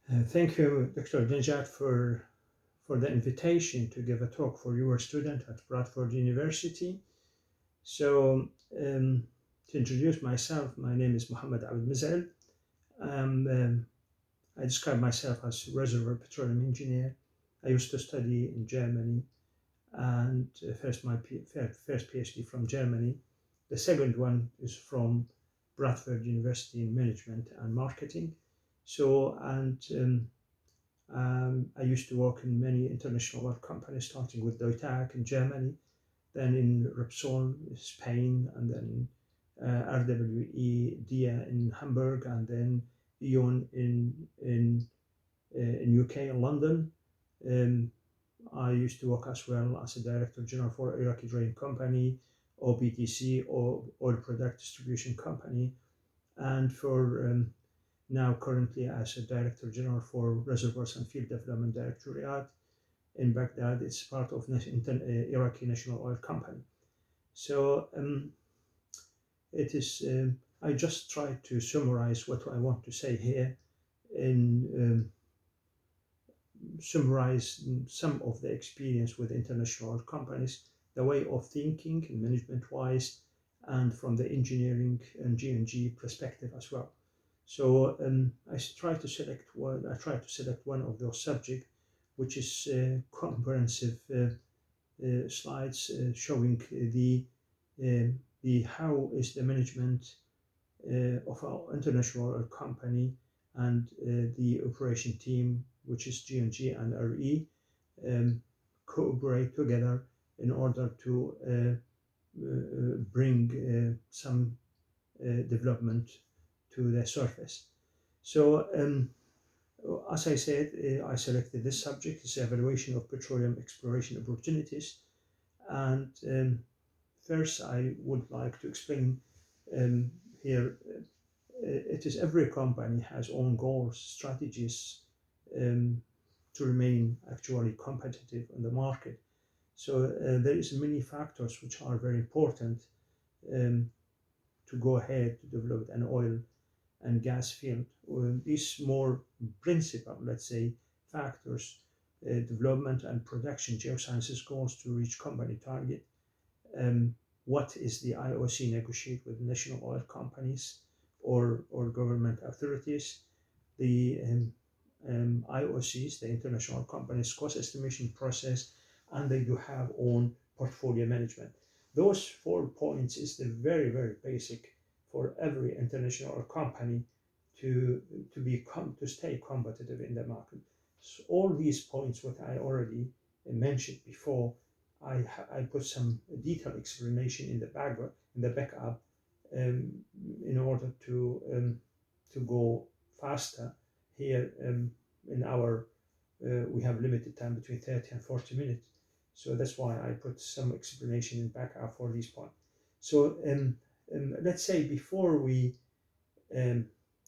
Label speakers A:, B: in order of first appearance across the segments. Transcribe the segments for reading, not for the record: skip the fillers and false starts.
A: Thank you, Dr. Nejat, for the invitation to give a talk for your student at Bradford University. So, to introduce myself, my name is Mohammed Abed Mizal. I describe myself as reservoir petroleum engineer. I used to study in Germany, and first PhD from Germany. The second one is from Bradford University in Management and Marketing. So, I used to work in many international oil companies, starting with Deutag in Germany, then in Repsol, Spain, and then RWE, DIA in Hamburg, and then E.ON in UK, in London. I used to work as well as a Director General for Iraqi Drilling Company, OPTC, or Oil Product Distribution Company, and for now currently as a Director General for Reservoirs and Field Development Directorate in Baghdad. It's part of Iraqi National Oil Company. So it is. I just try to summarize what I want to say here in summarize some of the experience with international oil companies, the way of thinking management-wise, and from the engineering and G&G perspective as well. So I try to select one of those subjects, which is comprehensive slides showing the how is the management of our international oil company and the operation team, which is G&G and RE, cooperate together in order to bring some development to the surface. So, as I said, I selected this subject, is evaluation of petroleum exploration opportunities. And first, I would like to explain here. It is every company has own goals, strategies to remain actually competitive in the market. So there is many factors which are very important to go ahead to develop an oil and gas field. These more principal, let's say, factors, development and production, geosciences goals to reach company target. What is the IOC negotiate with national oil companies or government authorities? The IOCs, the international companies, cost estimation process, and they do have own portfolio management. Those 4 points is the very, very basic for every international company to stay competitive in the market. So all these points, what I already mentioned before, I put some detailed explanation in the background, in the backup, in order to go faster. Here in our we have limited time between 30 and 40 minutes, so that's why I put some explanation in backup for this point. So let's say before we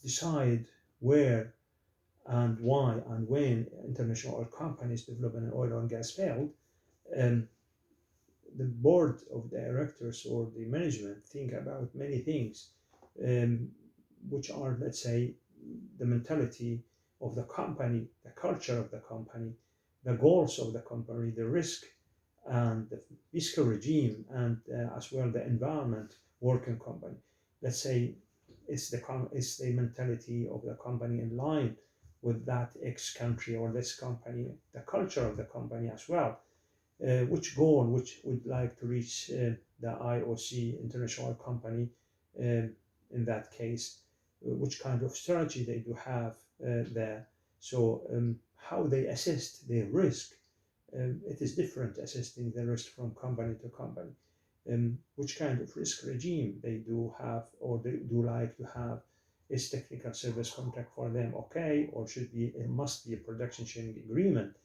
A: decide where and why and when international oil companies develop an oil and gas field, the board of directors or the management think about many things, which are, let's say, the mentality of the company, the culture of the company, the goals of the company, the risk and the fiscal regime, and as well the environment working company. Let's say is the mentality of the company in line with that X country or this company, the culture of the company as well. Which goal which would like to reach the IOC international company in that case, which kind of strategy they do have there. So how they assess their risk, it is different assessing the risk from company to company. Which kind of risk regime they do have or they do like to have. Is technical service contract for them okay, or it must be a production sharing agreement?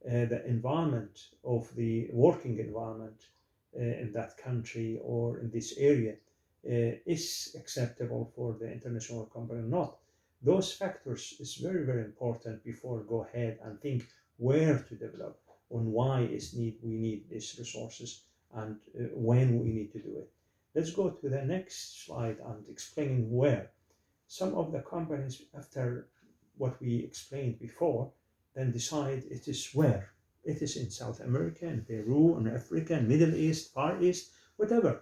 A: The environment of the working environment in that country or in this area is acceptable for the international company or not. Those factors is very, very important before go ahead and think where to develop, on why we need these resources, and when we need to do it. Let's go to the next slide and explain where. Some of the companies, after what we explained before, then decide it is where. It is in South America, in Peru, in Africa, in Middle East, Far East, whatever.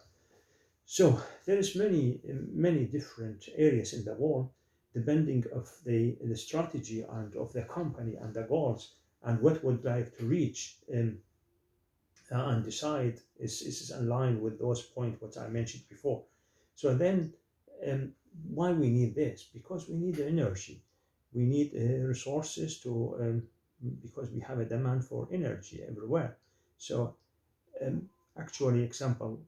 A: So there is many different areas in the world, depending of the strategy and of the company and the goals and what would like to reach, and decide is in line with those points what I mentioned before. So then, why we need this? Because we need energy, we need resources to, because we have a demand for energy everywhere. So actually, example,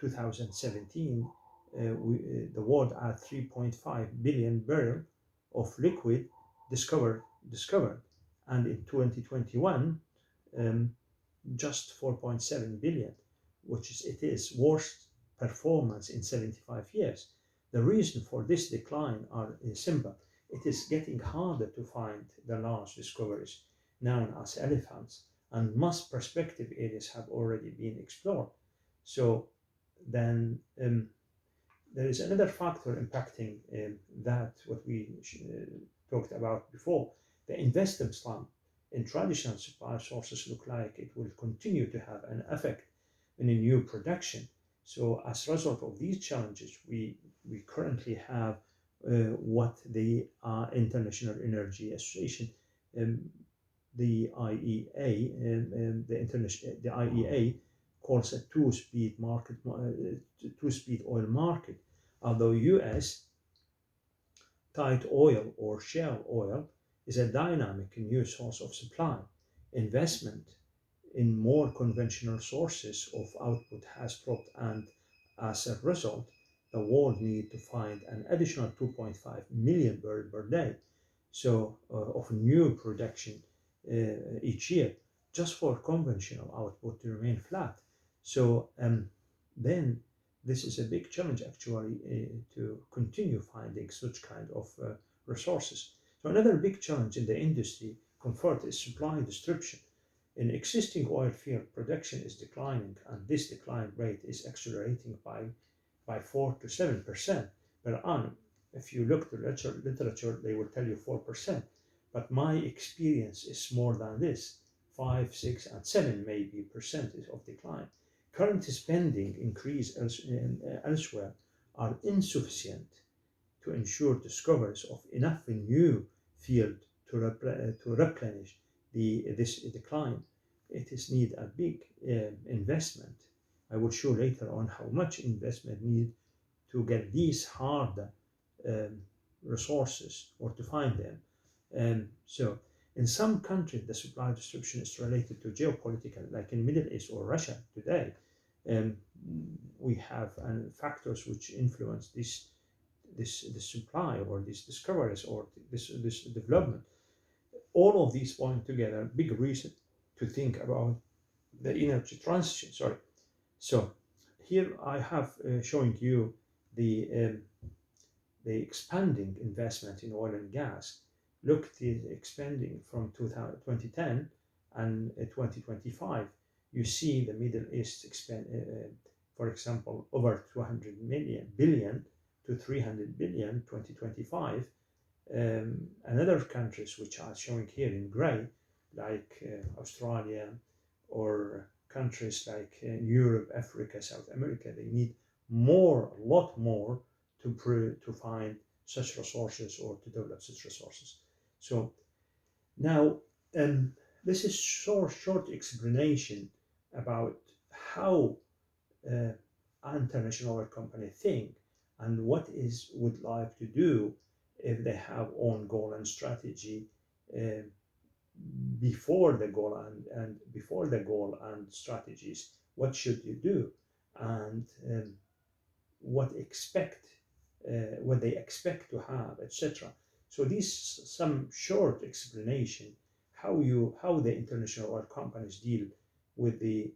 A: 2017, the world had 3.5 billion barrel of liquid discovered, and in 2021, just 4.7 billion, which is worst performance in 75 years. The reason for this decline is simple. It is getting harder to find the large discoveries known as elephants, and most prospective areas have already been explored. So then there is another factor impacting that what we talked about before. The investment slump in traditional supply sources look like it will continue to have an effect in a new production. So as a result of these challenges, we currently have what the International Energy Association, the IEA, the IEA calls a two-speed market, two-speed oil market. Although U.S. tight oil or shale oil is a dynamic new source of supply, investment in more conventional sources of output has dropped, and as a result, the world needs to find an additional 2.5 million barrels per day, so of new production each year, just for conventional output to remain flat. So then this is a big challenge actually to continue finding such kind of resources. So another big challenge in the industry comfort is supply disruption. In existing oil field, production is declining, and this decline rate is accelerating by 4 to 7% per annum. If you look to literature, they will tell you 4%, but my experience is more than this, 5, 6, and 7 maybe percentage of decline. Current spending increase elsewhere are insufficient to ensure discoveries of enough new field to replenish this decline. It is need a big investment. I will show later on how much investment need to get these hard resources or to find them. So in some countries, the supply disruption is related to geopolitical, like in Middle East or Russia today. We have factors which influence this supply or these discoveries or this development. All of these point together, big reason to think about the energy transition. So here I have showing you the expanding investment in oil and gas. Look, the expanding from 2010 and 2025. You see the Middle East expand, for example, over 200 billion to 300 billion 2025. Another countries which are showing here in gray, like Australia or countries like Europe, Africa, South America, they need a lot more to find such resources or to develop such resources. So now this is short explanation about how international oil company think and what would like to do if they have own goal and strategy before the goal and before the goal and strategies. What should you do, and what they expect to have, etc. So this some short explanation how the international oil companies deal with the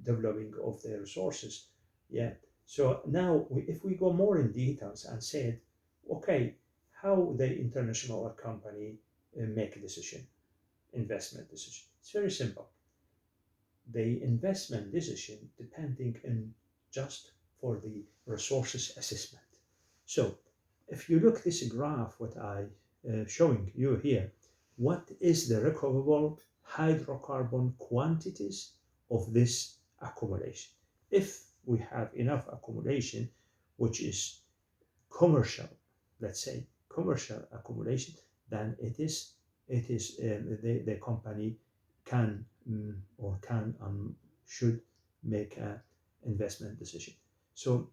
A: developing of their resources. Yeah. So now, if we go more in details and said, okay, how the international oil company make a decision, investment decision. It's very simple. The investment decision depending on just for the resources assessment. So if you look this graph, what I showing you here what is the recoverable hydrocarbon quantities of this accumulation. If we have enough accumulation, which is commercial, let's say commercial accumulation, then the company can should make an investment decision. So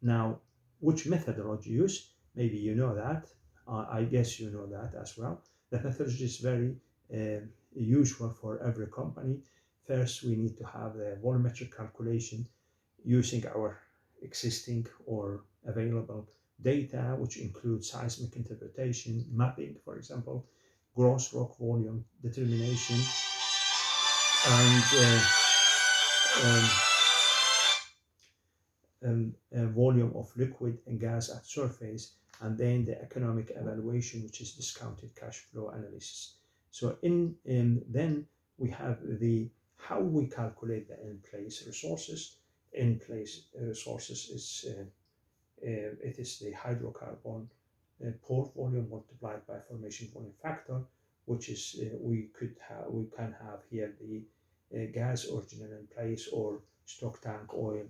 A: now, which methodology use? Maybe you know that. I guess you know that as well. The methodology is very usual for every company. First, we need to have the volumetric calculation using our existing or available data, which includes seismic interpretation, mapping, for example, gross rock volume determination, and volume of liquid and gas at surface, and then the economic evaluation, which is discounted cash flow analysis. So then we have how we calculate the in-place resources. In-place resources is it is the hydrocarbon pore volume multiplied by formation volume factor, which is we can have here the gas original in place or stock tank oil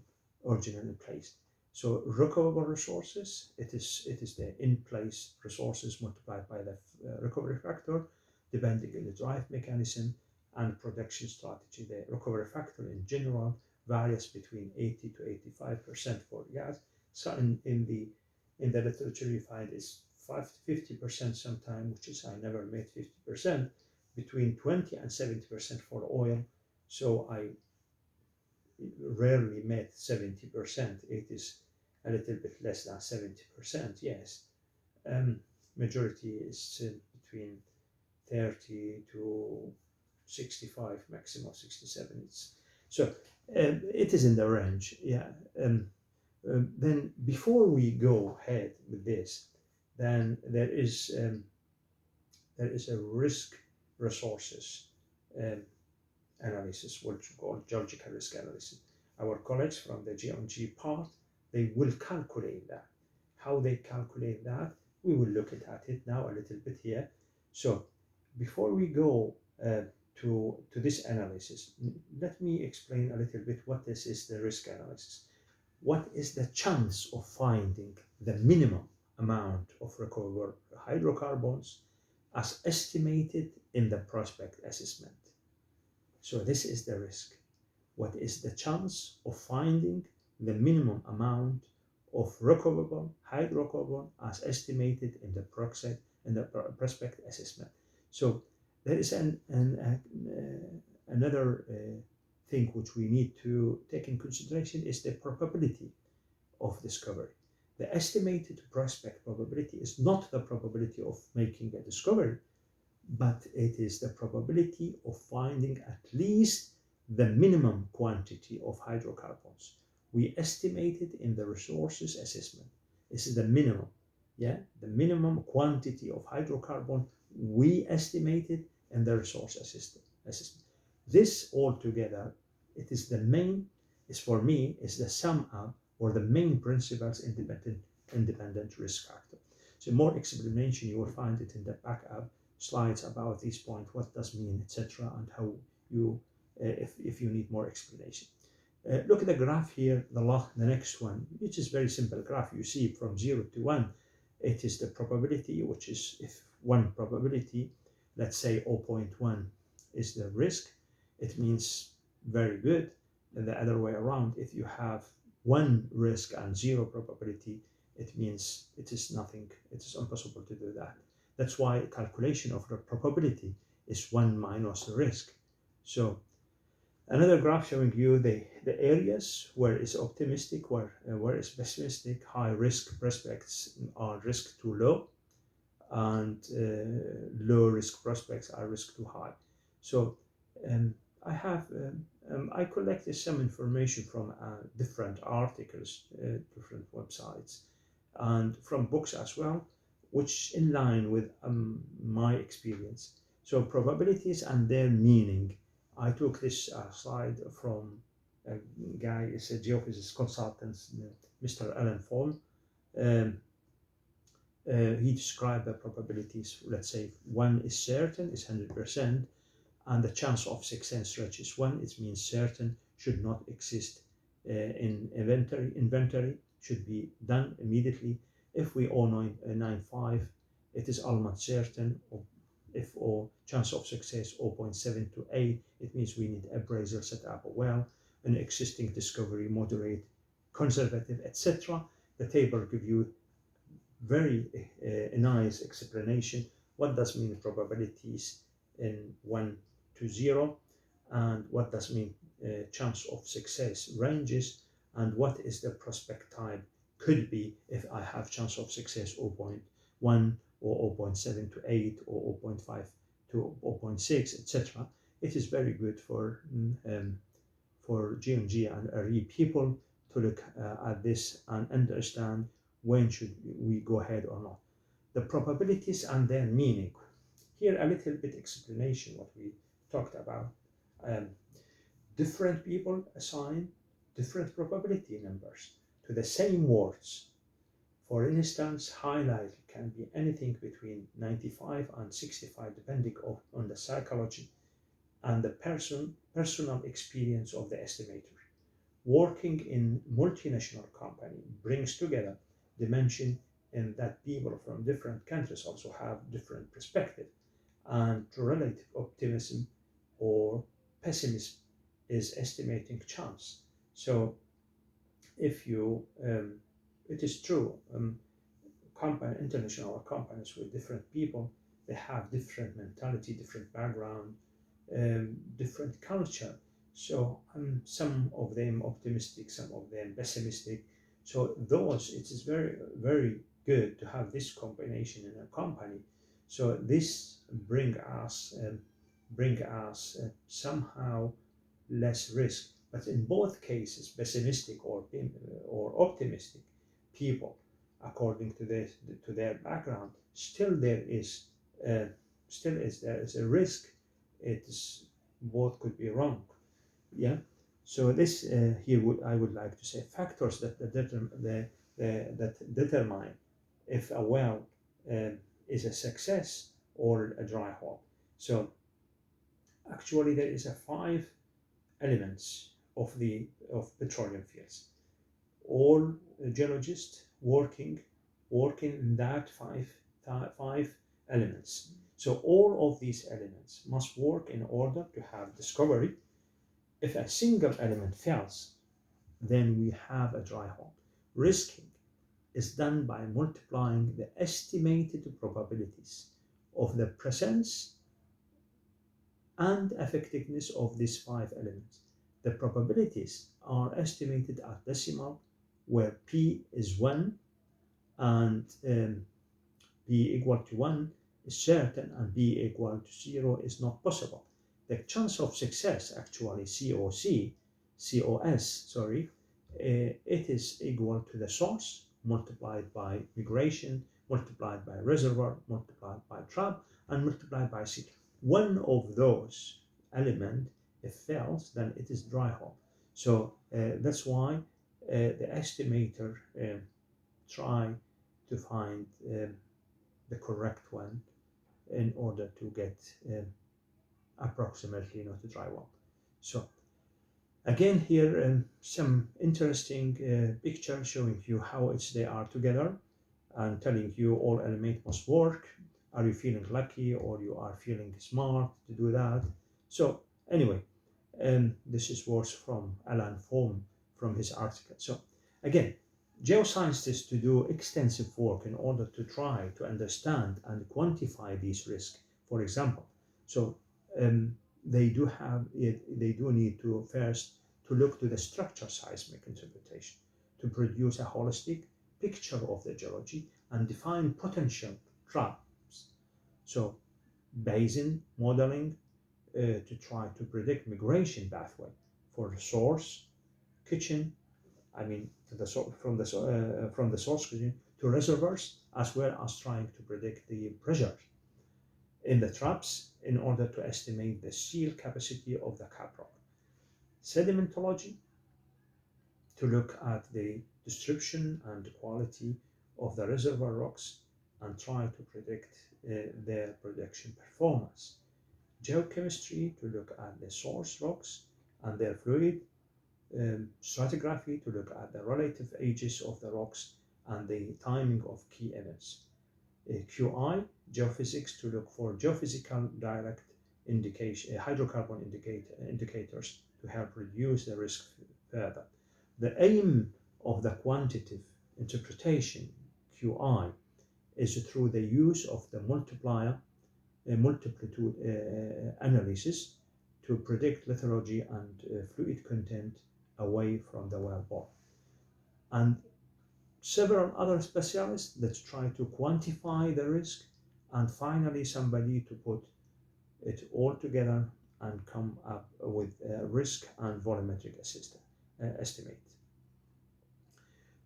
A: original in place. So recoverable resources, it is the in-place resources multiplied by the recovery factor, depending on the drive mechanism and production strategy. The recovery factor in general varies between 80 to 85% for gas. So in the literature you find is 50% sometimes, which is I never made 50%, between 20 and 70% for oil. So I rarely met 70%. It is a little bit less than 70%, yes. Majority is between 30 to 65, maximum 67. So it is in the range, yeah. Then before we go ahead with this, then there is a risk resources analysis, which we call geological risk analysis. Our colleagues from the G&G part, they will calculate that. How they calculate that, we will look at it now a little bit here. So before we go to this analysis, let me explain a little bit what this is, the risk analysis. What is the chance of finding the minimum amount of recoverable hydrocarbons as estimated in the prospect assessment? So this is the risk. What is the chance of finding the minimum amount of recoverable hydrocarbon as estimated in the prospect assessment? So there is another thing which we need to take in consideration is the probability of discovery. The estimated prospect probability is not the probability of making a discovery, but it is the probability of finding at least the minimum quantity of hydrocarbons. We estimated in the resources assessment. This is the minimum, yeah, the minimum quantity of hydrocarbon we estimated in the resource assessment. This altogether, it is the main, is for me, is the sum up or the main principles independent risk factor. So more explanation, you will find it in the backup slides about this point, what does mean, etc., and how you, if you need more explanation. Look at the graph here, the next one, which is very simple graph. You see from 0 to 1, it is the probability, which is if one probability, let's say 0.1 is the risk, it means very good. And the other way around, if you have one risk and 0 probability, it means it is nothing, it is impossible to do that. That's why calculation of the probability is 1 minus the risk. So another graph showing you the areas where it's optimistic, where it's pessimistic, high risk prospects are risk too low, and low risk prospects are risk too high. So I collected some information from different articles, different websites, and from books as well, which in line with my experience. So probabilities and their meaning. I took this slide from a guy, is a geophysicist consultant, Mr. Alan Fall. he described the probabilities. Let's say 1 is certain, is 100%, and the chance of success rate is 1. It means certain should not exist in inventory, should be done immediately. If we owe 9.5, it is almost certain. If our chance of success 0.7 to 8, it means we need appraisal, set up a well, an existing discovery, moderate, conservative, etc. The table gives you very nice explanation. What does mean probabilities in 1 to 0, and what does mean chance of success ranges, and what is the prospect type could be if I have chance of success 0.1 or 0.7 to 8 or 0.5 to 0.6, etc. It is very good for G&G and RE people to look at this and understand when should we go ahead or not. The probabilities and their meaning. Here a little bit explanation what we talked about. Different people assign different probability numbers to the same words. For instance, highlight can be anything between 95 and 65 depending on the psychology and the personal experience of the estimator. Working in multinational company brings together dimension in that people from different countries also have different perspective, and relative optimism or pessimism is estimating chance. So if you it is true, international companies with different people, they have different mentality, different background, different culture. So some of them optimistic, some of them pessimistic. So those, it is very, very good to have this combination in a company. So this bring us somehow less risk. But in both cases, pessimistic or optimistic people, according to their background, still there is a risk. It is both could be wrong. Yeah. So this here I would like to say factors that determine if a well is a success or a dry hole. So actually there is a 5 elements of petroleum fields. All geologists working in that five elements. So all of these elements must work in order to have discovery. If a single element fails, then we have a dry hole. Risking is done by multiplying the estimated probabilities of the presence and effectiveness of these 5 elements. The probabilities are estimated at decimal, where p is 1 and p equal to 1 is certain and p equal to 0 is not possible. The chance of success, actually COS, it is equal to the source multiplied by migration, multiplied by reservoir, multiplied by trap, and multiplied by C. One of those elements, if fails, then it is dry hole. So that's why the estimator try to find the correct one in order to get approximately not a dry well. So again here some interesting picture showing you how they are together and telling you all elements must work. Are you feeling lucky or you are feeling smart to do that? So anyway, this is words from Alan Fohm from his article. So again, geoscientists to do extensive work in order to try to understand and quantify these risks. For example, so they do need to first to look to the structure seismic interpretation to produce a holistic picture of the geology and define potential traps. So basin modeling to try to predict migration pathway for the source kitchen, from the source kitchen to reservoirs, as well as trying to predict the pressure in the traps in order to estimate the seal capacity of the cap rock. Sedimentology to look at the distribution and the quality of the reservoir rocks and try to predict their production performance. Geochemistry to look at the source rocks and their fluid, stratigraphy to look at the relative ages of the rocks and the timing of key events. QI, geophysics to look for geophysical direct indication, hydrocarbon indicators to help reduce the risk further. The aim of the quantitative interpretation, QI, is through the use of the multitude analysis to predict lithology and fluid content away from the wellbore. And several other specialists that try to quantify the risk, and finally somebody to put it all together and come up with a risk and volumetric estimate.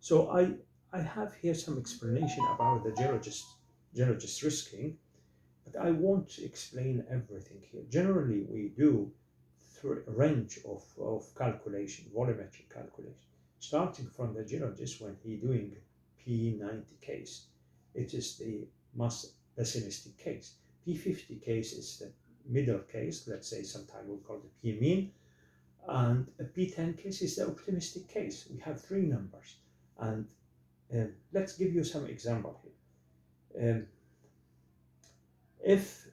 A: So I have here some explanation about the geologist risking, but I won't explain everything here. Generally, we do through a range of calculation, volumetric calculation, starting from the geologist when he doing P90 case. It is the most pessimistic case. P50 case is the middle case, let's say sometimes we call it P mean, and a P10 case is the optimistic case. We have three numbers, and let's give you some example here. If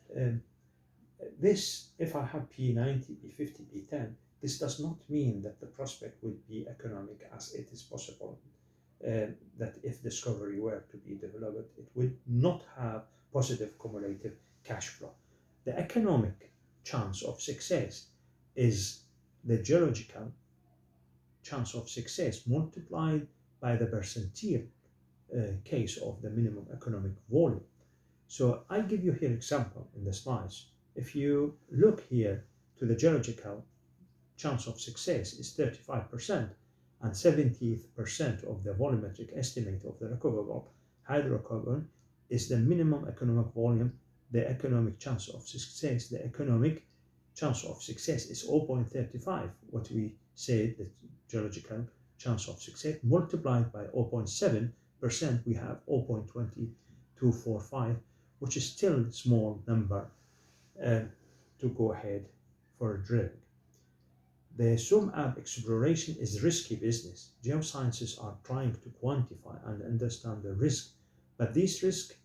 A: I have P90, P50, P10, this does not mean that the prospect will be economic, as it is possible that if discovery were to be developed, it would not have positive cumulative cash flow. The economic chance of success is the geological chance of success multiplied by the percentile case of the minimum economic volume. So I give you here example in the slides. If you look here to the geological chance of success is 35%, and 70% of the volumetric estimate of the recoverable hydrocarbon is the minimum economic volume. The economic chance of success, the economic chance of success is 0.35, what we said, the geological chance of success, multiplied by 0.7%, we have 0.2245, which is still a small number to go ahead for drilling. The sum-up exploration is risky business. Geosciences are trying to quantify and understand the risk, but these risks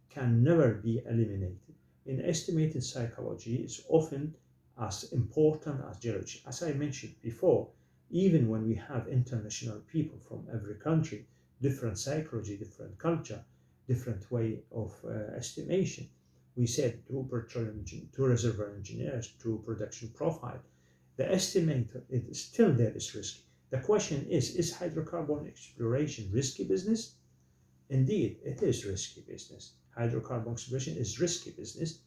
A: can never be eliminated. In estimated psychology is often as important as geology. As I mentioned before, even when we have international people from every country, different psychology, different culture, different way of estimation. We said two petroleum, two reservoir engineers, two production profile. The estimator, it is still there is risky. The question is hydrocarbon exploration risky business? Indeed, it is risky business. Hydrocarbon exploration is risky business.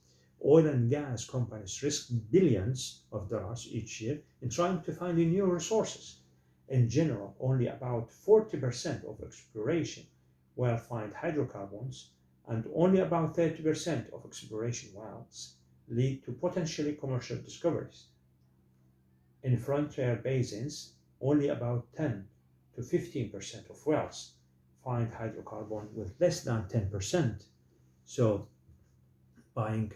A: Oil and gas companies risk billions of dollars each year in trying to find new resources. In general, only about 40% of exploration will find hydrocarbons, and only about 30% of exploration wells lead to potentially commercial discoveries. In frontier basins, only about 10 to 15% of wells find hydrocarbon, with less than 10%. So buying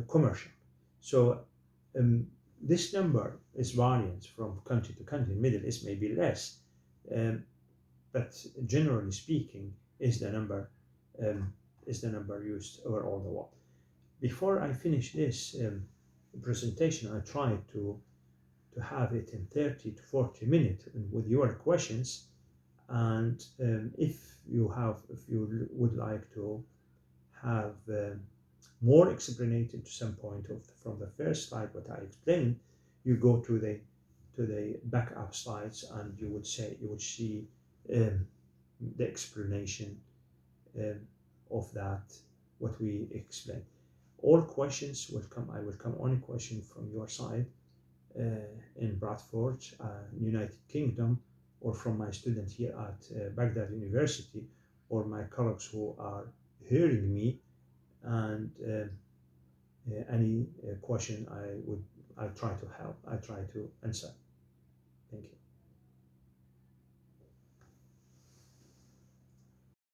A: commercial. So this number is variant from country to country. Middle East may be less, but generally speaking, is the number used over all the world. Before I finish this presentation, I tried to have it in 30 to 40 minutes with your questions, and if you would like to have more explanation to some point from the first slide what I explained, you go to the backup slides and you would see the explanation of that what we explained. All questions will come. I will come only question from your side in Bradford, United Kingdom, or from my student here at Baghdad University, or my colleagues who are hearing me, and any question I try to help, I try to answer. Thank you.